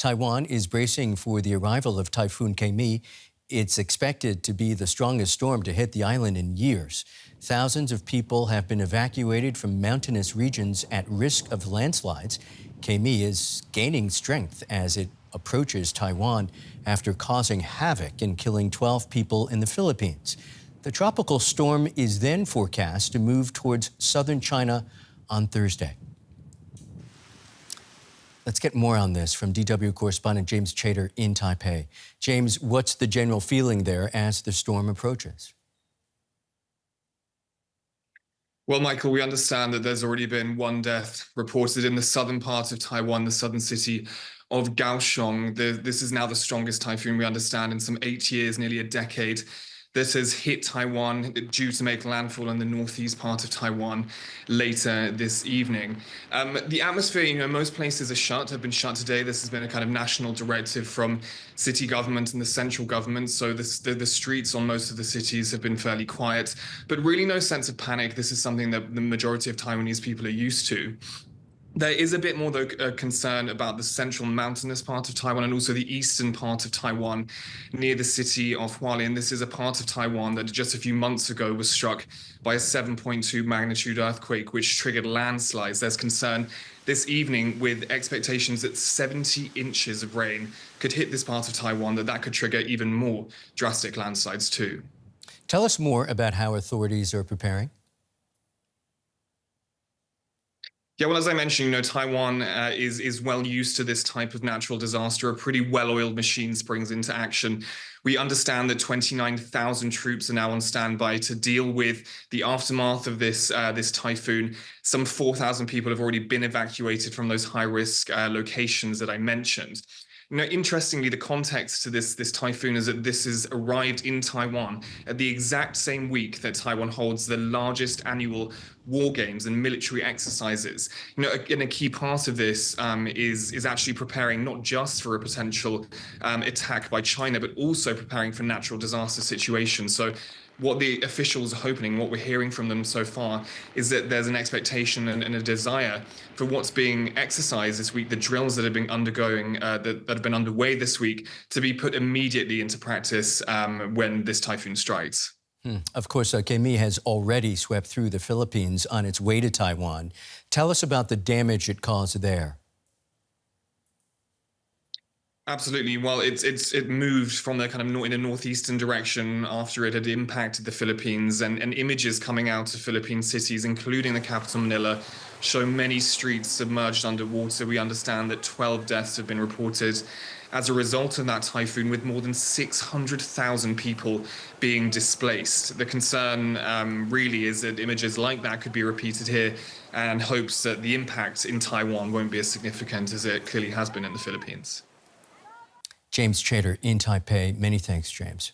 Taiwan is bracing for the arrival of Typhoon Gaemi. It's expected to be the strongest storm to hit the island in years. Thousands of people have been evacuated from mountainous regions at risk of landslides. Gaemi is gaining strength as it approaches Taiwan after causing havoc and killing 12 people in the Philippines. The tropical storm is then forecast to move towards southern China on Thursday. Let's get more on this from DW correspondent James Chater in Taipei. James, what's the general feeling there as the storm approaches? Well, Michael, we understand that there's already been one death reported in the southern part of Taiwan, the southern city of Kaohsiung. This is now the strongest typhoon we understand in some 8 years, nearly a decade. This has hit Taiwan, due to make landfall in the northeast part of Taiwan later this evening. The atmosphere, most places have been shut today. This has been a kind of national directive from city government and the central government. So the streets on most of the cities have been fairly quiet, but really no sense of panic. This is something that the majority of Taiwanese people are used to. There is a bit more, though, concern about the central mountainous part of Taiwan and also the eastern part of Taiwan near the city of Hualien. This is a part of Taiwan that just a few months ago was struck by a 7.2 magnitude earthquake, which triggered landslides. There's concern this evening with expectations that 70 inches of rain could hit this part of Taiwan, that could trigger even more drastic landslides too. Tell us more about how authorities are preparing. Yeah, well, as I mentioned, Taiwan is well used to this type of natural disaster. A pretty well-oiled machine springs into action. We understand that 29,000 troops are now on standby to deal with the aftermath of this typhoon. Some 4,000 people have already been evacuated from those high-risk locations that I mentioned. Interestingly, the context to this typhoon is that this has arrived in Taiwan at the exact same week that Taiwan holds the largest annual war games and military exercises. And a key part of this is actually preparing not just for a potential attack by China, but also preparing for natural disaster situations. So what the officials are hoping, what we're hearing from them so far, is that there's an expectation and a desire for what's being exercised this week, the drills that have been that have been underway this week, to be put immediately into practice when this typhoon strikes. Of course, Gaemi has already swept through the Philippines on its way to Taiwan. Tell us about the damage it caused there. Absolutely. Well, it moved from the kind of in a northeastern direction after it had impacted the Philippines, and images coming out of Philippine cities, including the capital Manila, show many streets submerged underwater. We understand that 12 deaths have been reported as a result of that typhoon, with more than 600,000 people being displaced. The concern really is that images like that could be repeated here, and hopes that the impact in Taiwan won't be as significant as it clearly has been in the Philippines. James Chater in Taipei. Many thanks, James.